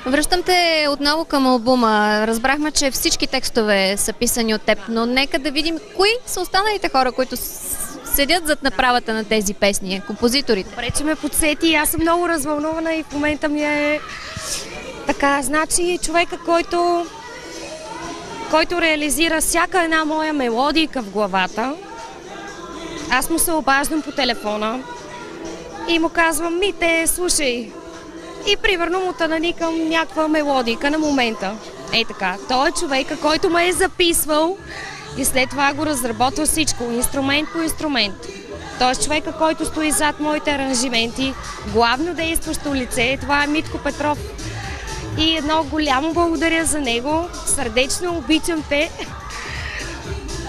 Връщам те отново към албума. Разбрахме, че всички текстове са писани от теб, но нека да видим кои са останалите хора, които седят зад направата на тези песни, композиторите. Добре, че ме подсети. Аз съм много развълнувана и в момента ми е така. Значи човека, който реализира всяка една моя мелодийка в главата, аз му се обаждам по телефона и му казвам: Мите, слушай. И примерно му наникам някаква мелодика на момента. Ей така. Той е човека, който ме е записвал и след това го разработва всичко, инструмент по инструмент. Той е човека, който стои зад моите аранжименти, главно действащо лице. Това е Митко Петров. И едно голямо благодаря за него. Сърдечно обичам те.